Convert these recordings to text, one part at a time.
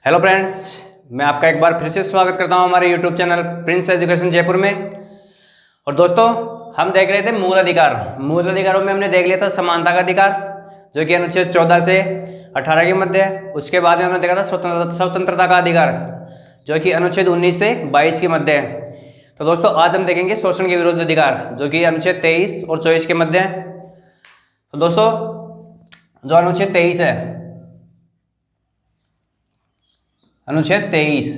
Hello friends, मैं आपका एक बार फिर से स्वागत करता हूं हमारे YouTube channel Prince education Jaipur में। और दोस्तों, हम देख रहे थे मूल अधिकार। मूल अधिकारों में हमने देख लिया था समानता का अधिकार, जो कि अनुच्छेद 14 से 18 के मध्य है। उसके बाद में हमने देखा था स्वतंत्रता का अधिकार, जो कि अनुच्छेद 19 से 22 के मध्य है। तो दोस्तों, आज हम देखेंगे शोषण के विरुद्ध अधिकार, जो कि अनुच्छेद 23 और 24 के मध्य है। तो दोस्तों, जो अनुच्छेद 23 है, अनुच्छेद 23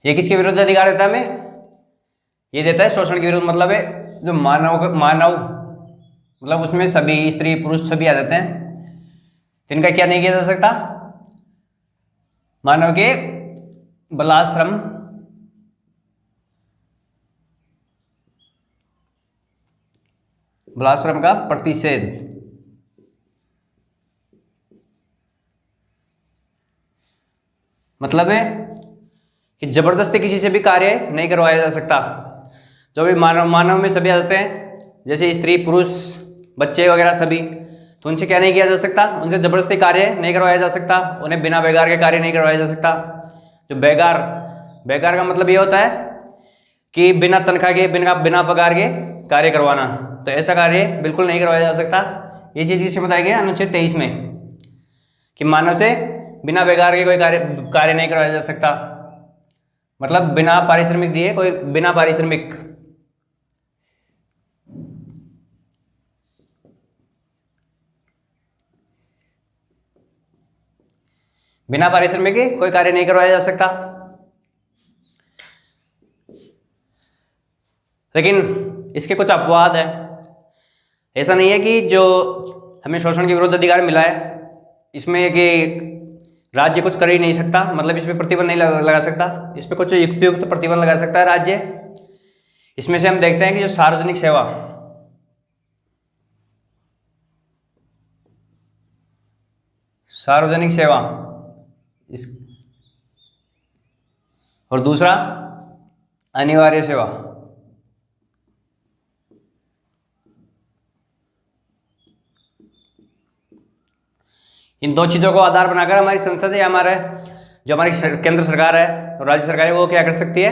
ये किसके विरुद्ध अधिकार देता है हमें? ये देता है शोषण के विरुद्ध। मतलब है जो मानव मतलब उसमें सभी स्त्री पुरुष सभी आ जाते हैं, तो इनका क्या नहीं किया जा सकता? मानव के बलाश्रम का प्रतिषेध। मतलब है कि जबरदस्ती किसी से भी कार्य नहीं करवाया जा सकता। जो भी मानव में सभी आ जाते हैं, जैसे स्त्री पुरुष बच्चे वगैरह सभी, तो उनसे क्या नहीं किया जा सकता? उनसे जबरदस्ती कार्य नहीं करवाया जा सकता, उन्हें बिना बेगार के कार्य नहीं करवाया जा सकता। जो बेगार का मतलब ये होता है कि बिना तनख्वाह के बिना पगार के कार्य करवाना, तो ऐसा कार्य बिल्कुल नहीं करवाया जा सकता। ये चीज़ किसमें बताई गई? अनुच्छेद 23 में, कि मानव से बिना बेगार के कोई कार्य नहीं करवाया जा सकता। मतलब बिना पारिश्रमिक दिए कोई बिना पारिश्रमिक के कोई कार्य नहीं करवाया जा सकता। लेकिन इसके कुछ अपवाद है। ऐसा नहीं है कि जो हमें शोषण के विरुद्ध अधिकार मिला है इसमें कि राज्य कुछ कर ही नहीं सकता, मतलब इस पर प्रतिबंध नहीं लगा सकता। इस पर कुछ युक्त प्रतिबंध लगा सकता है राज्य। इसमें से हम देखते हैं कि जो सार्वजनिक सेवा इस, और दूसरा अनिवार्य सेवा। इन दो चीज़ों को आधार बनाकर हमारी संसद या हमारे केंद्र सरकार है और राज्य सरकार है, वो क्या कर सकती है?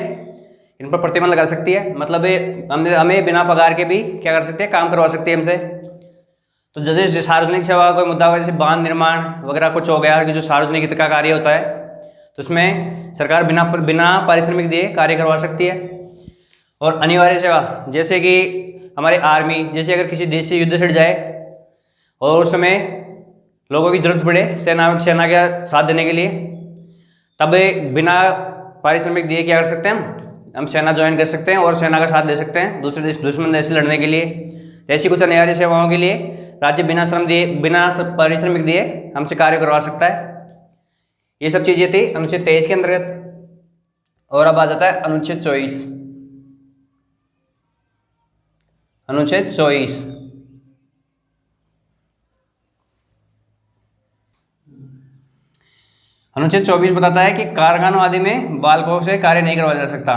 इन पर प्रतिबंध लगा सकती है। मतलब हमें बिना पगार के भी क्या कर सकती है? काम करवा सकती है हमसे। तो जैसे सार्वजनिक सेवा कोई मुद्दा होगा, जैसे बांध निर्माण वगैरह कुछ हो गया कि जो सार्वजनिक हित का कार्य होता है, तो उसमें सरकार बिना पारिश्रमिक दिए कार्य करवा सकती है। और अनिवार्य सेवा, जैसे कि हमारे आर्मी, जैसे अगर किसी देश से युद्ध छिड़ जाए और उस समय लोगों की जरूरत पड़े सेना का साथ देने के लिए, तब बिना पारिश्रमिक दिए क्या कर सकते हैं? हम सेना ज्वाइन कर सकते हैं और सेना का साथ दे सकते हैं दूसरे देश दुश्मन देश से लड़ने के लिए। ऐसी कुछ अनिवार्य सेवाओं के लिए राज्य बिना पारिश्रमिक दिए हमसे कार्य करवा सकता है। ये सब चीज़ें थी अनुच्छेद 23 के अंतर्गत। और अब आ जाता है अनुच्छेद 24। अनुच्छेद 24 अनुच्छेद 24 बताता है कि कारखानों आदि में बालकों से कार्य नहीं करवाया जा सकता।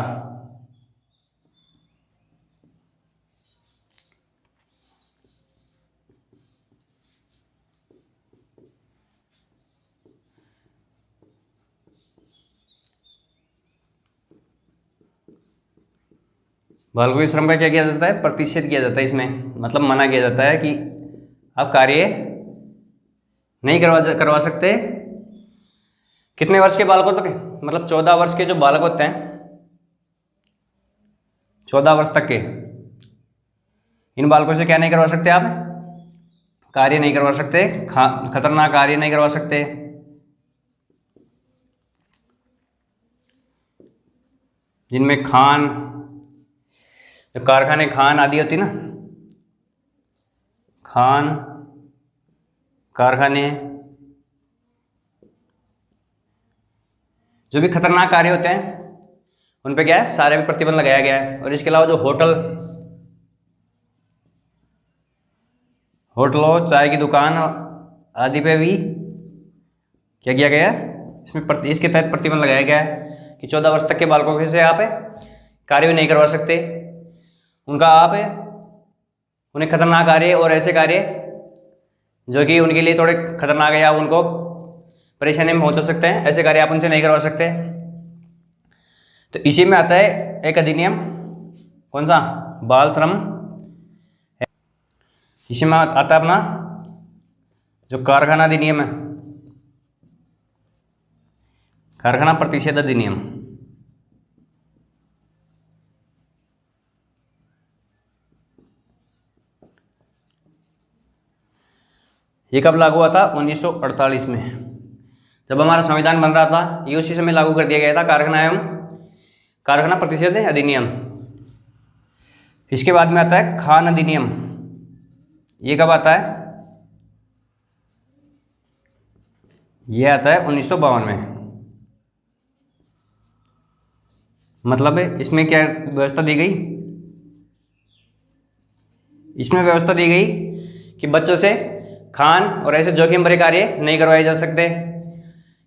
बालकों के श्रम का क्या किया जाता है? प्रतिषेध किया जाता है। इसमें मतलब मना किया जाता है कि आप कार्य नहीं करवा सकते। कितने वर्ष के बालकों तक? मतलब 14 वर्ष के जो बालक होते हैं, 14 वर्ष तक के, इन बालकों से क्या नहीं करवा सकते? आप कार्य नहीं करवा सकते, खतरनाक कार्य नहीं करवा सकते। जिनमें जो कारखाने खान आदि होती ना, कारखाने, जो भी खतरनाक कार्य होते हैं उन पे क्या है? सारे भी प्रतिबंध लगाया गया है। और इसके अलावा जो होटलों, चाय की दुकान आदि पे भी क्या किया गया है? इसके तहत प्रतिबंध लगाया गया है कि 14 वर्ष तक के बालकों से आप कार्य भी नहीं करवा सकते। उन्हें खतरनाक कार्य और ऐसे कार्य जो कि उनके लिए थोड़े खतरनाक है या उनको परेशानी में पहुंचा सकते हैं, ऐसे कार्य आप उनसे नहीं करवा सकते। तो इसी में आता है एक अधिनियम, कौन सा, बाल श्रम। इसी में आता है अपना जो कारखाना अधिनियम है, कारखाना प्रतिषेध अधिनियम। ये कब लागू हुआ था? 1948 में, जब हमारा संविधान बन रहा था, ये उसी समय लागू कर दिया गया था कारखाना प्रतिषेध अधिनियम। इसके बाद में आता है खान अधिनियम। ये कब आता है? ये आता है 1952 में। मतलब इसमें क्या व्यवस्था दी गई? इसमें व्यवस्था दी गई कि बच्चों से खान और ऐसे जोखिम भरे कार्य नहीं करवाए जा सकते।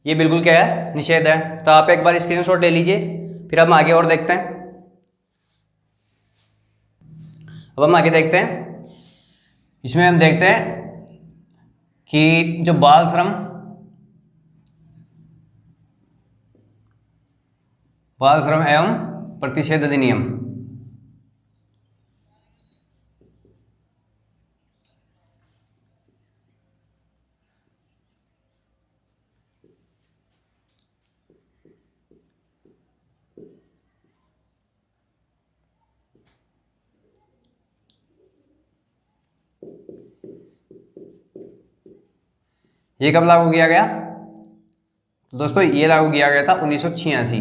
ये बिल्कुल क्या है? निषेध है। तो आप एक बार स्क्रीनशॉट ले लीजिए, फिर हम आगे और देखते हैं। अब हम आगे देखते हैं, इसमें हम देखते हैं कि जो बाल श्रम एवं प्रतिषेध अधिनियम, ये कब लागू किया गया? तो दोस्तों ये लागू किया गया था 1986।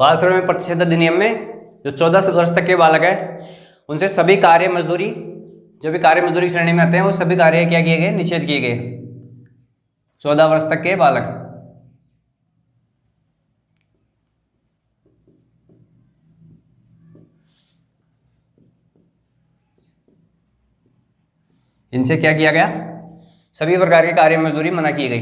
बाल श्रम एवं प्रतिषेध अधिनियम में जो 14 वर्ष तक के बालक है, उनसे सभी कार्य मजदूरी, जो भी कार्य मजदूरी की श्रेणी में आते हैं, वो सभी कार्य क्या किए गए? निषेध किए गए। 14 वर्ष तक के बालक। इनसे क्या किया गया? सभी प्रकार की कार्य मजदूरी मना की गई।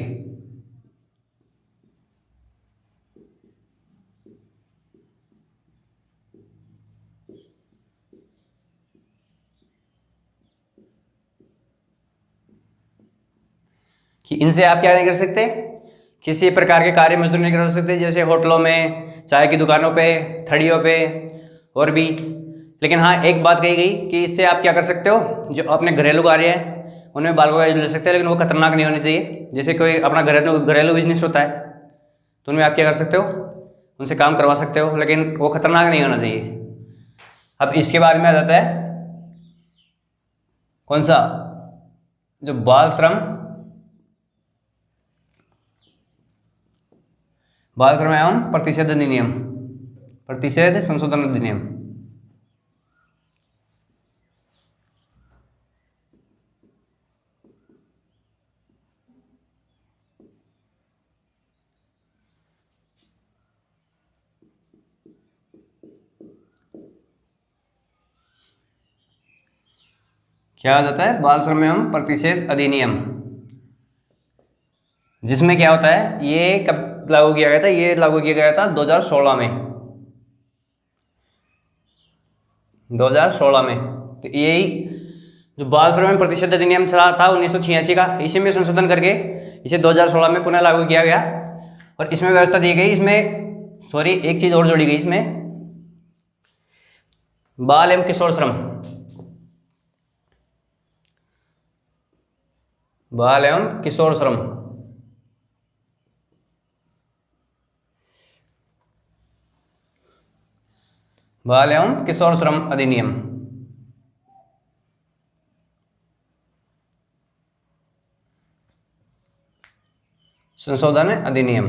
कि इनसे आप क्या नहीं कर सकते? किसी प्रकार के कार्य मजदूरी नहीं कर सकते, जैसे होटलों में, चाय की दुकानों पे, ठड़ियों पे और भी। लेकिन हाँ, एक बात कही गई कि इससे आप क्या कर सकते हो, जो अपने घरेलू कार्य हैं उनमें बालकों का ले सकते हैं, लेकिन वो खतरनाक नहीं होनी चाहिए। जैसे कोई अपना घरेलू बिजनेस होता है, तो उनमें आप क्या कर सकते हो? उनसे काम करवा सकते हो, लेकिन वो खतरनाक नहीं होना चाहिए। अब इसके बाद में आ जाता है कौन सा? जो बाल श्रम एवं प्रतिषेध अधिनियम, प्रतिषेध संशोधन अधिनियम। क्या आ जाता है? बाल श्रम एवं प्रतिषेध अधिनियम, जिसमें क्या होता है? ये कब लागू किया गया था? ये लागू किया गया था 2016 में। 2016 में। तो यही जो बाल श्रम एवं प्रतिषेध अधिनियम था 1986 का, इसी में संशोधन करके इसे 2016 में पुनः लागू किया गया। और इसमें व्यवस्था दी गई, इसमें सॉरी एक चीज और जोड़ी गई इसमें, बाल एवं किशोर श्रम, बाल एवं किशोर श्रम। बाल एवं किशोर श्रम अधिनियम। संशोधन अधिनियम।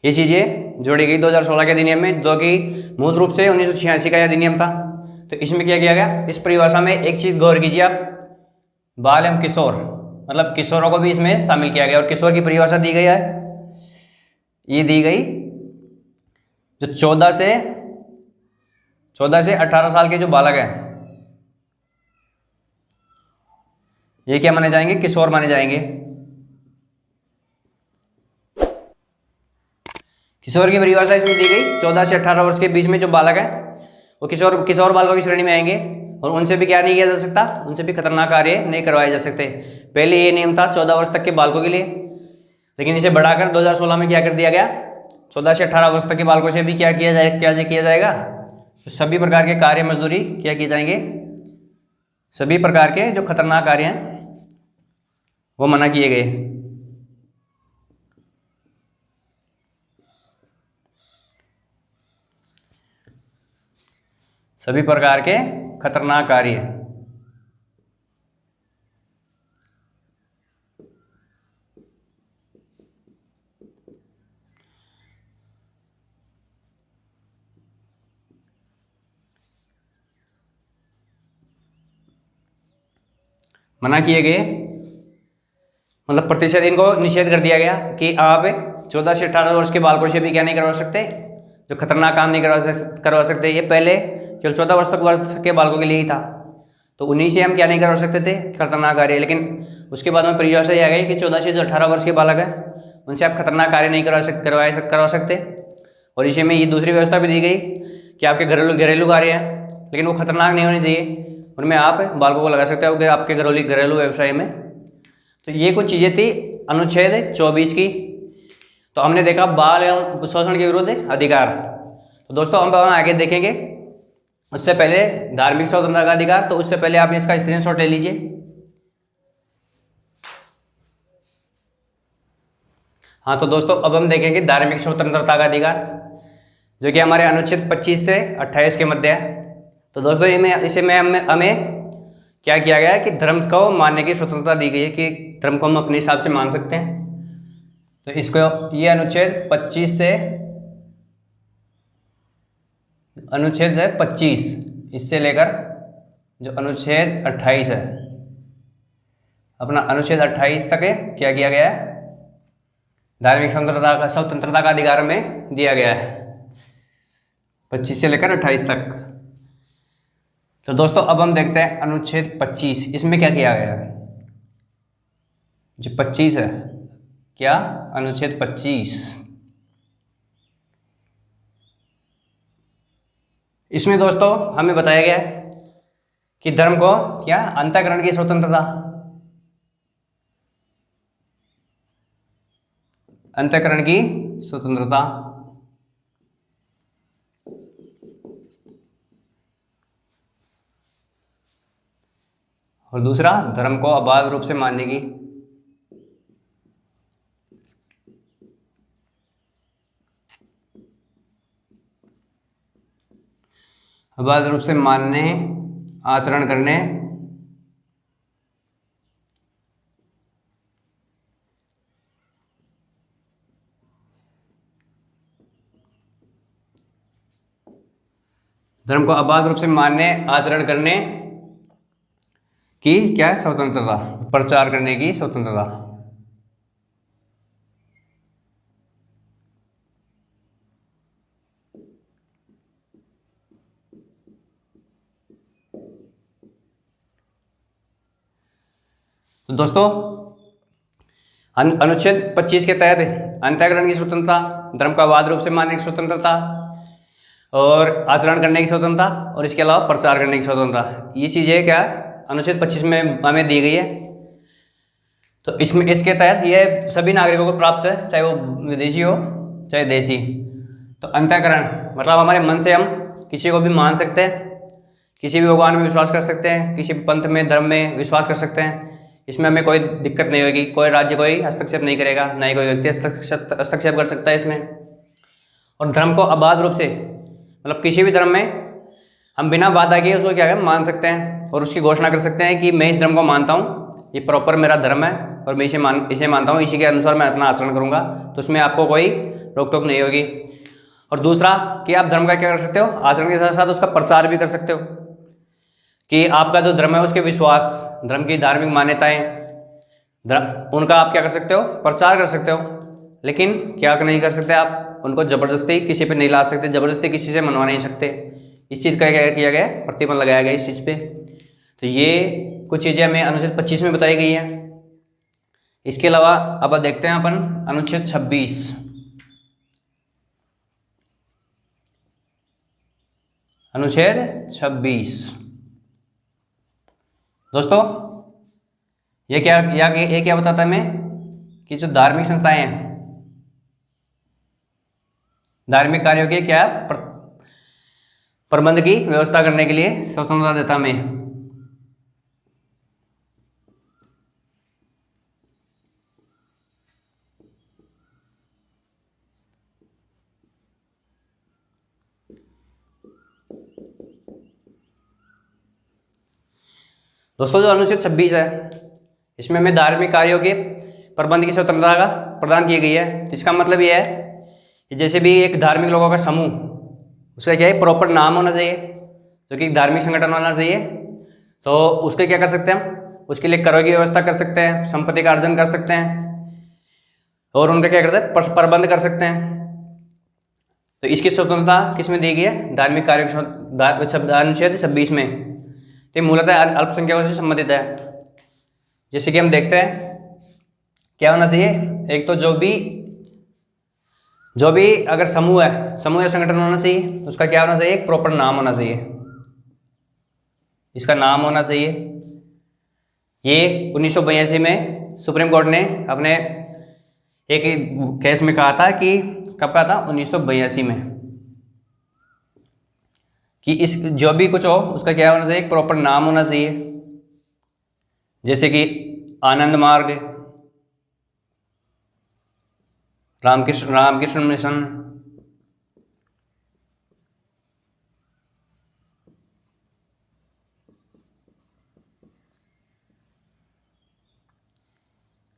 ये चीजें जोड़ी गई 2016 के अधिनियम में, जो कि मूल रूप से 1986 का अधिनियम था। तो इसमें क्या किया गया? इस परिभाषा में एक चीज गौर कीजिए आप, बाल एवं किशोर, मतलब किशोरों को भी इसमें शामिल किया गया। और किशोर की परिभाषा दी गई है, ये दी गई जो 14 से 18 साल के जो बालक हैं, ये क्या माने जाएंगे? किशोर माने जाएंगे। किशोर की परिभाषा इसमें दी गई, 14 से 18 वर्ष के बीच में जो बालक है वो किशोर बालकों की श्रेणी में आएंगे और उनसे भी क्या नहीं किया जा सकता, उनसे भी खतरनाक कार्य नहीं करवाए जा सकते। पहले ये नियम था 14 वर्ष तक के बालकों के लिए, लेकिन इसे बढ़ाकर 2016 में क्या कर दिया गया, 14 से 18 वर्ष तक के बालकों से भी क्या किया जाएगा, तो सभी प्रकार के कार्य मजदूरी क्या किए जाएंगे, सभी प्रकार के जो खतरनाक कार्य हैं वो मना किए गए। सभी प्रकार के खतरनाक कार्य मना किए गए, मतलब प्रतिशत इनको निषेध कर दिया गया कि आप 14 से 18 वर्ष के बालकों से भी क्या नहीं करवा सकते, जो खतरनाक काम नहीं करवा सकते। ये पहले केवल 14 वर्ष के बालकों के लिए ही था, तो उन्हीं से हम क्या नहीं करवा सकते थे, खतरनाक कार्य। लेकिन उसके बाद में परिभाषा ये आ गई कि 14 से जो 18 वर्ष के बालक हैं उनसे आप खतरनाक कार्य नहीं करवा सकते। और इसी में ये दूसरी व्यवस्था भी दी गई कि आपके घरेलू कार्य हैं लेकिन वो खतरनाक नहीं होने चाहिए, उनमें आप बालकों को लगा सकते हो आपके घरेलू व्यवसाय में। तो ये कुछ चीज़ें थी अनुच्छेद 24 की। तो हमने देखा बाल एवं शोषण के विरुद्ध अधिकार। तो दोस्तों हम आगे देखेंगे, उससे पहले धार्मिक स्वतंत्रता का अधिकार। तो उससे पहले आप इसका स्क्रीनशॉट ले लीजिए। हाँ, तो दोस्तों अब हम देखेंगे धार्मिक स्वतंत्रता का अधिकार, जो कि हमारे अनुच्छेद 25 से 28 के मध्य है। तो दोस्तों हमें क्या किया गया है कि धर्म को मानने की स्वतंत्रता दी गई है कि धर्म को हम अपने हिसाब से मान सकते हैं। तो इसको ये अनुच्छेद 25 से अनुच्छेद है 25 इससे लेकर जो अनुच्छेद 28 है, अपना अनुच्छेद 28 तक है क्या किया गया है, धार्मिक स्वतंत्रता का अधिकार में दिया गया है 25 से लेकर 28 तक। तो दोस्तों अब हम देखते हैं अनुच्छेद 25, इसमें क्या किया गया है। जो 25 है, क्या अनुच्छेद 25, इसमें दोस्तों हमें बताया गया है कि धर्म को क्या अंतःकरण की स्वतंत्रता, अंतःकरण की स्वतंत्रता, और दूसरा धर्म को अबाध रूप से मानने की, अबाध रूप से मानने, आचरण करने, धर्म को अबाध रूप से मानने, आचरण करने की क्या है स्वतंत्रता, प्रचार करने की स्वतंत्रता। तो दोस्तों अनुच्छेद 25 के तहत अंतःकरण की स्वतंत्रता, धर्म को अबाध रूप से मानने की स्वतंत्रता और आचरण करने की स्वतंत्रता और इसके अलावा प्रचार करने की स्वतंत्रता, ये चीज़ें क्या अनुच्छेद 25 में हमें दी गई है। तो इसमें इसके तहत ये सभी नागरिकों को प्राप्त है, चाहे वो विदेशी हो चाहे देशी। तो अंतःकरण मतलब हमारे मन से हम किसी को भी मान सकते हैं, किसी भी भगवान में विश्वास कर सकते हैं, किसी पंथ में धर्म में विश्वास कर सकते हैं, इसमें हमें कोई दिक्कत नहीं होगी, कोई राज्य कोई हस्तक्षेप नहीं करेगा, ना ही कोई व्यक्ति हस्तक्षेप कर सकता है इसमें। और धर्म को अबाध रूप से मतलब किसी भी धर्म में हम बिना बाधा किए उसको क्या है मान सकते हैं और उसकी घोषणा कर सकते हैं कि मैं इस धर्म को मानता हूँ, ये प्रॉपर मेरा धर्म है और मैं इसे मानता हूँ, इसी के अनुसार मैं अपना आचरण करूँगा। तो उसमें आपको कोई रोक टोक नहीं होगी। और दूसरा कि आप धर्म का क्या कर सकते हो, आचरण के साथ साथ उसका प्रचार भी कर सकते हो कि आपका जो धर्म है उसके विश्वास, धर्म की धार्मिक मान्यताएं, उनका आप क्या कर सकते हो, प्रचार कर सकते हो। लेकिन क्या नहीं कर सकते आप उनको ज़बरदस्ती किसी पे नहीं ला सकते, ज़बरदस्ती किसी से मनवा नहीं सकते। इस चीज़ का क्या किया गया, प्रतिबंध लगाया गया इस चीज़ पे। तो ये कुछ चीज़ें हमें अनुच्छेद 25 में बताई गई हैं। इसके अलावा अब देखते हैं अपन अनुच्छेद 26। अनुच्छेद 26। दोस्तों ये क्या बताता है हमें कि जो धार्मिक संस्थाएं हैं, धार्मिक कार्यों के क्या प्रबंध की व्यवस्था करने के लिए स्वतंत्रता देता हमें। दोस्तों जो अनुच्छेद 26 है इसमें हमें धार्मिक कार्यों के प्रबंध की स्वतंत्रता का प्रदान की गई है। तो इसका मतलब ये है कि जैसे भी एक धार्मिक लोगों का समूह, उसका क्या है प्रॉपर नाम होना चाहिए, जो कि धार्मिक संगठन होना चाहिए। तो उसके क्या कर सकते हैं हम, उसके लिए करों की व्यवस्था कर सकते हैं, संपत्ति का अर्जन कर सकते हैं और उनका क्या करते हैं प्रबंध कर सकते हैं। तो इसकी स्वतंत्रता किस में दी गई है, धार्मिक कार्यों अनुच्छेद 26 में। तो मूलतः अल्पसंख्यकों से संबंधित है। जैसे कि हम देखते हैं क्या होना चाहिए, एक तो जो भी अगर समूह या संगठन होना चाहिए, उसका क्या होना चाहिए, एक प्रॉपर नाम होना चाहिए, इसका नाम होना चाहिए। ये 1982 में सुप्रीम कोर्ट ने अपने एक केस में कहा था कि कब कहा था, 1982 में, कि इस जो भी कुछ हो उसका क्या होना चाहिए, एक प्रॉपर नाम होना चाहिए। जैसे कि आनंद मार्ग, रामकृष्ण मिशन,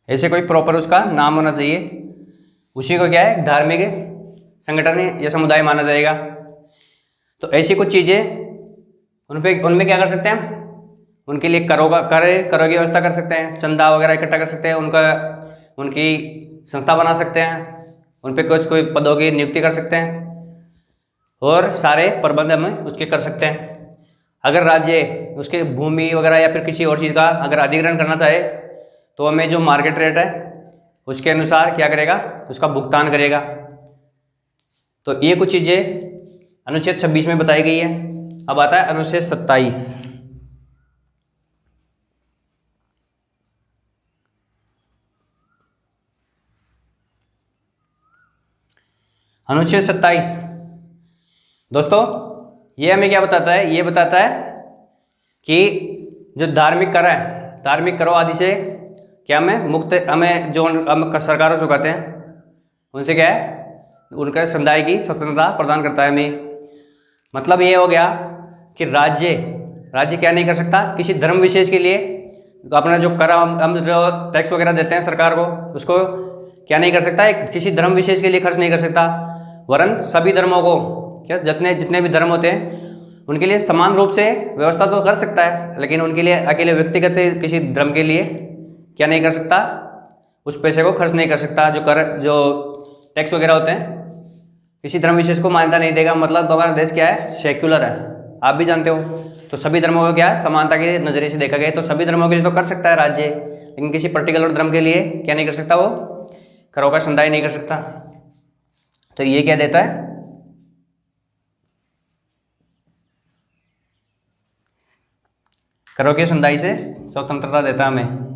ऐसे कोई प्रॉपर उसका नाम होना चाहिए। उसी को क्या है धार्मिक संगठन या समुदाय माना जाएगा। तो ऐसी कुछ चीज़ें उनमें क्या कर सकते हैं, उनके लिए करों की व्यवस्था कर सकते हैं, चंदा वगैरह इकट्ठा कर सकते हैं, उनकी संस्था बना सकते हैं, उन पर कोई पदों की नियुक्ति कर सकते हैं और सारे प्रबंध हम उसके कर सकते हैं। अगर राज्य उसके भूमि वगैरह या फिर किसी और चीज़ का अगर अधिग्रहण करना चाहे तो हमें जो मार्केट रेट है उसके अनुसार क्या करेगा, उसका भुगतान करेगा। तो ये कुछ चीज़ें अनुच्छेद 26 में बताई गई है। अब आता है अनुच्छेद 27। अनुच्छेद 27 दोस्तों ये हमें क्या बताता है, ये बताता है कि जो धार्मिक कर है, धार्मिक करों आदि से क्या हमें जो हम सरकारों से चुकाते हैं उनसे क्या है, उनके समुदाय की स्वतंत्रता प्रदान करता है हमें। मतलब ये हो गया कि राज्य क्या नहीं कर सकता, किसी धर्म विशेष के लिए अपना जो कर हम जो टैक्स वगैरह देते हैं सरकार को, उसको क्या नहीं कर सकता, किसी धर्म विशेष के लिए खर्च नहीं कर सकता, वरन सभी धर्मों को क्या जितने भी धर्म होते हैं उनके लिए समान रूप से व्यवस्था तो कर सकता है, लेकिन उनके लिए अकेले व्यक्तिगत किसी धर्म के लिए क्या नहीं कर सकता, उस पैसे को खर्च नहीं कर सकता। जो टैक्स वगैरह होते हैं किसी धर्म विशेष को मान्यता नहीं देगा। मतलब हमारा देश क्या है, सेक्युलर है, आप भी जानते हो। तो सभी धर्मों को क्या है, समानता के नज़रिए से देखा गया, तो सभी धर्मों के लिए तो कर सकता है राज्य, लेकिन किसी पर्टिकुलर धर्म के लिए क्या नहीं कर सकता, वो करों का संदाय नहीं कर सकता। तो ये क्या देता है, करों के संदाय से स्वतंत्रता देता है हमें।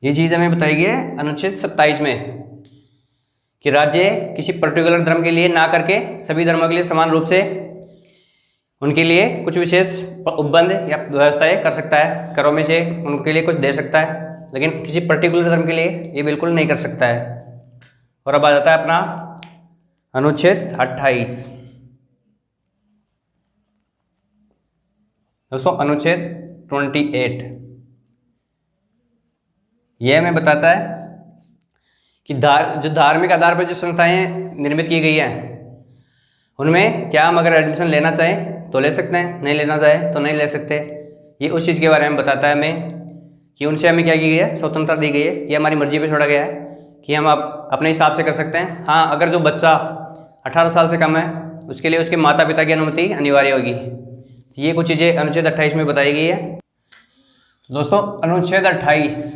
ये चीज़ हमें बताई गई है अनुच्छेद 27 में कि राज्य किसी पर्टिकुलर धर्म के लिए ना करके सभी धर्मों के लिए समान रूप से उनके लिए कुछ विशेष उपबंध या व्यवस्थाएं कर सकता है, करों में से उनके लिए कुछ दे सकता है, लेकिन किसी पर्टिकुलर धर्म के लिए ये बिल्कुल नहीं कर सकता है। और अब आ जाता है अपना अनुच्छेद 28। दोस्तों अनुच्छेद 28 यह हमें बताता है कि जो धार्मिक आधार पर जो संस्थाएं निर्मित की गई हैं उनमें क्या हम अगर एडमिशन लेना चाहें तो ले सकते हैं, नहीं लेना चाहें तो नहीं ले सकते। ये उस चीज़ के बारे में बताता है हमें कि उनसे हमें क्या की गई है, स्वतंत्रता दी गई है, ये हमारी मर्जी पे छोड़ा गया है कि हम अपने हिसाब से कर सकते हैं। हाँ, अगर जो बच्चा 18 साल से कम है उसके लिए उसके माता पिता की अनुमति अनिवार्य होगी। ये कुछ चीज़ें अनुच्छेद 28 में बताई गई है। तो दोस्तों अनुच्छेद 28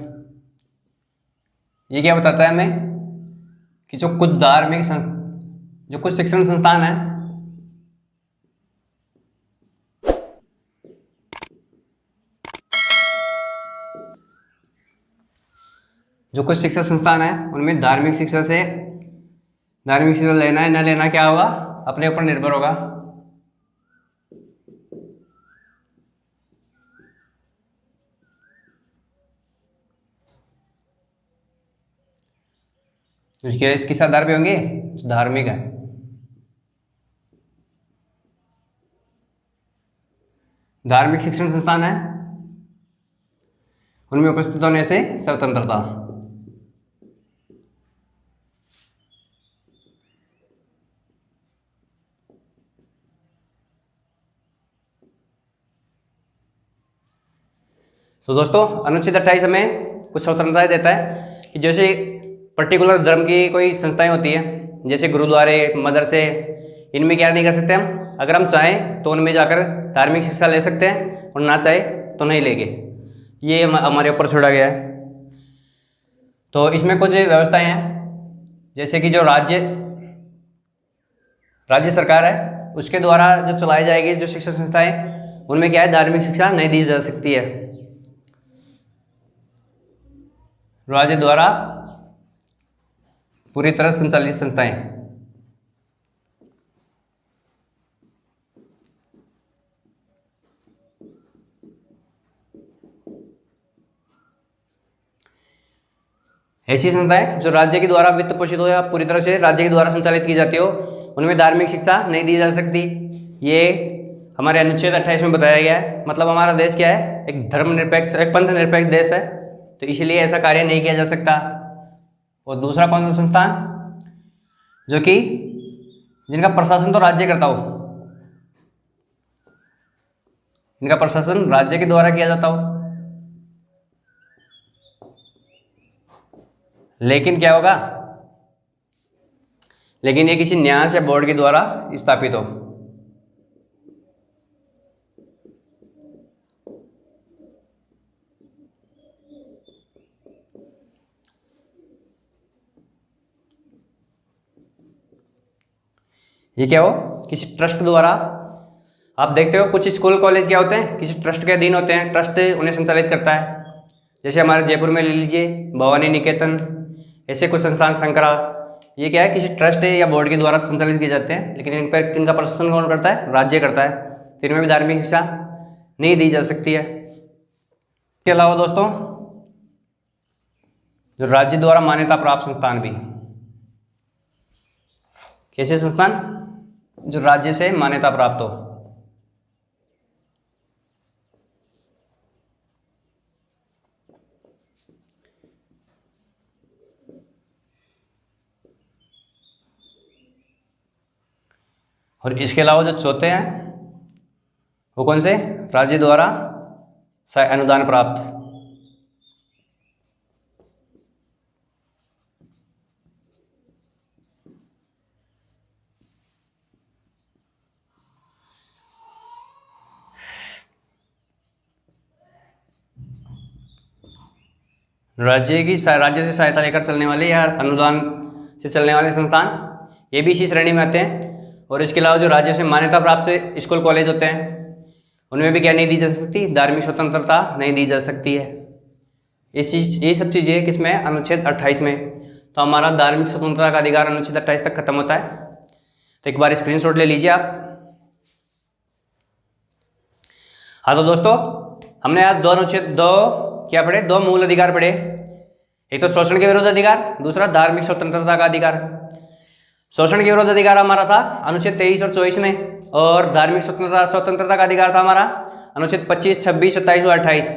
ये क्या बताता है हमें कि जो कुछ जो कुछ शिक्षण संस्थान है उनमें धार्मिक शिक्षा लेना है न लेना क्या होगा, अपने ऊपर निर्भर होगा। क्या इस किस आधार पे होंगे, तो धार्मिक है। धार्मिक शिक्षण संस्थान है, उनमें उपस्थित होने से स्वतंत्रता। तो दोस्तों अनुच्छेद 28 हमें कुछ स्वतंत्रताएं देता है कि जैसे पर्टिकुलर धर्म की कोई संस्थाएं होती हैं, जैसे गुरुद्वारे, मदरसे, इनमें क्या नहीं कर सकते हम, अगर हम चाहें तो उनमें जाकर धार्मिक शिक्षा ले सकते हैं और ना चाहे तो नहीं लेंगे। ये हमारे ऊपर छोड़ा गया है। तो इसमें कुछ व्यवस्थाएं हैं, जैसे कि जो राज्य सरकार है उसके द्वारा जो चलाई जाएगी जो शिक्षा संस्थाएं, उनमें क्या है, धार्मिक शिक्षा नहीं दी जा सकती है। राज्य द्वारा पूरी तरह संचालित संस्थाएं। ऐसी संस्थाएं जो राज्य के द्वारा वित्त पोषित हो या पूरी तरह से राज्य के द्वारा संचालित की जाती हो, उनमें धार्मिक शिक्षा नहीं दी जा सकती। ये हमारे अनुच्छेद 28 में बताया गया है। मतलब हमारा देश क्या है, एक धर्मनिरपेक्ष, एक पंथ निरपेक्ष देश है, तो इसलिए ऐसा कार्य नहीं किया जा सकता। और दूसरा कौन सा संस्थान, जो कि जिनका प्रशासन तो राज्य करता हो, इनका प्रशासन राज्य के द्वारा किया जाता हो, लेकिन क्या होगा, लेकिन ये किसी न्यास या बोर्ड के द्वारा स्थापित हो। ये क्या हो, किसी ट्रस्ट द्वारा। आप देखते हो कुछ स्कूल कॉलेज क्या होते हैं, किसी ट्रस्ट के अधीन होते हैं, ट्रस्ट उन्हें संचालित करता है। जैसे हमारे जयपुर में ले लीजिए भवानी निकेतन, ऐसे कुछ संस्थान, शंकरा, ये क्या है, किसी ट्रस्ट या बोर्ड के द्वारा संचालित किए जाते हैं, लेकिन इन पर इनका प्रशासन कौन करता है, राज्य करता है। तो इनमें भी धार्मिक शिक्षा नहीं दी जा सकती है। इसके अलावा दोस्तों जो राज्य द्वारा मान्यता प्राप्त संस्थान भी, कैसे संस्थान, जो राज्य से मान्यता प्राप्त हो। और इसके अलावा जो चौथे हैं वो कौन से, राज्य द्वारा अनुदान प्राप्त। राज्य से सहायता लेकर चलने वाले या अनुदान से चलने वाले संस्थान, ये भी इसी श्रेणी में आते हैं। और इसके अलावा जो राज्य से मान्यता प्राप्त से स्कूल कॉलेज होते हैं, उनमें भी क्या नहीं दी जा सकती, धार्मिक स्वतंत्रता नहीं दी जा सकती है। ये सब चीज़ें किसमें, अनुच्छेद 28 में। तो हमारा धार्मिक स्वतंत्रता का अधिकार अनुच्छेद 28 तक खत्म होता है। तो एक बार स्क्रीनशॉट ले लीजिए आप। हाँ तो दोस्तों हमने आज दो मूल अधिकार पढ़े। एक तो शोषण के विरुद्ध अधिकार, दूसरा धार्मिक स्वतंत्रता का अधिकार। शोषण के विरुद्ध अधिकार हमारा था अनुच्छेद 23 और 24 में, और धार्मिक स्वतंत्रता का अधिकार था हमारा अनुच्छेद 25, 26, 27 और 28।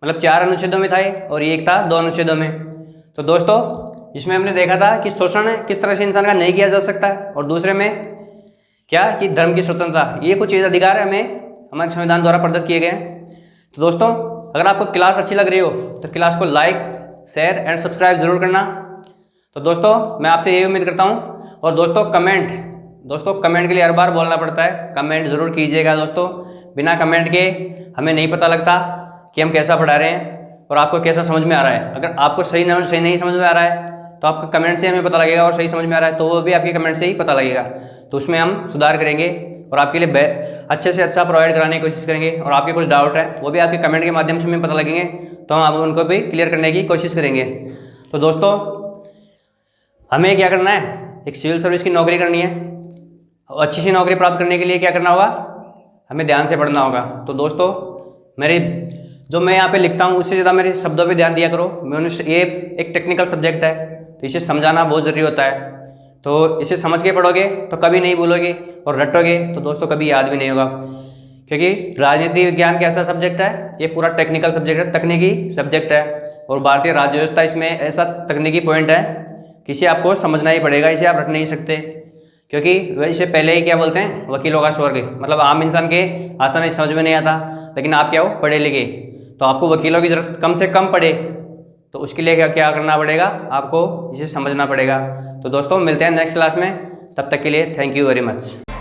मतलब 4 अनुच्छेदों में था और एक था 2 अनुच्छेदों में। तो दोस्तों इसमें हमने देखा था कि शोषण किस तरह से इंसान का नहीं किया जा सकता है, और दूसरे में क्या कि धर्म की स्वतंत्रता, ये कुछ चीज़ अधिकार हमें हमारे संविधान द्वारा प्रदत्त किए गए हैं। तो दोस्तों अगर आपको क्लास अच्छी लग रही हो तो क्लास को लाइक, शेयर एंड सब्सक्राइब जरूर करना। तो दोस्तों मैं आपसे यही उम्मीद करता हूँ। और दोस्तों कमेंट के लिए हर बार बोलना पड़ता है, कमेंट ज़रूर कीजिएगा दोस्तों। बिना कमेंट के हमें नहीं पता लगता कि हम कैसा पढ़ा रहे हैं और आपको कैसा समझ में आ रहा है। अगर आपको सही नहीं समझ में आ रहा है तो आपका कमेंट से हमें पता लगेगा, और सही समझ में आ रहा है तो वो भी आपके कमेंट से ही पता लगेगा। तो उसमें हम सुधार करेंगे और आपके लिए अच्छे से अच्छा प्रोवाइड कराने की कोशिश करेंगे। और आपके कुछ डाउट है वो भी आपके कमेंट के माध्यम से हमें पता लगेंगे, तो हम उनको भी क्लियर करने की कोशिश करेंगे। तो दोस्तों हमें क्या करना है, एक सिविल सर्विस की नौकरी करनी है। अच्छी सी नौकरी प्राप्त करने के लिए क्या करना होगा, हमें ध्यान से पढ़ना होगा। तो दोस्तों जो मैं यहाँ पे लिखता हूँ उससे ज़्यादा मेरे शब्दों पे ध्यान दिया करो। ये एक टेक्निकल सब्जेक्ट है तो इसे समझाना बहुत ज़रूरी होता है। तो इसे समझ के पढ़ोगे तो कभी नहीं भूलोगे, और रटोगे तो दोस्तों कभी याद भी नहीं होगा। क्योंकि राजनीति विज्ञान कैसा सब्जेक्ट है, ये पूरा टेक्निकल सब्जेक्ट है, तकनीकी सब्जेक्ट है। और भारतीय राज्य व्यवस्था इसमें ऐसा तकनीकी पॉइंट है कि इसे आपको समझना ही पड़ेगा, इसे आप रट नहीं सकते। क्योंकि इसे पहले ही क्या बोलते हैं, वकीलों का स्वर्ग। मतलब आम इंसान के आसानी से समझ में नहीं आता, लेकिन आप क्या हो, पढ़े लिखे, तो आपको वकीलों की ज़रूरत कम से कम पड़े। तो उसके लिए क्या करना पड़ेगा, आपको इसे समझना पड़ेगा। तो दोस्तों मिलते हैं नेक्स्ट क्लास में, तब तक के लिए थैंक यू वेरी मच।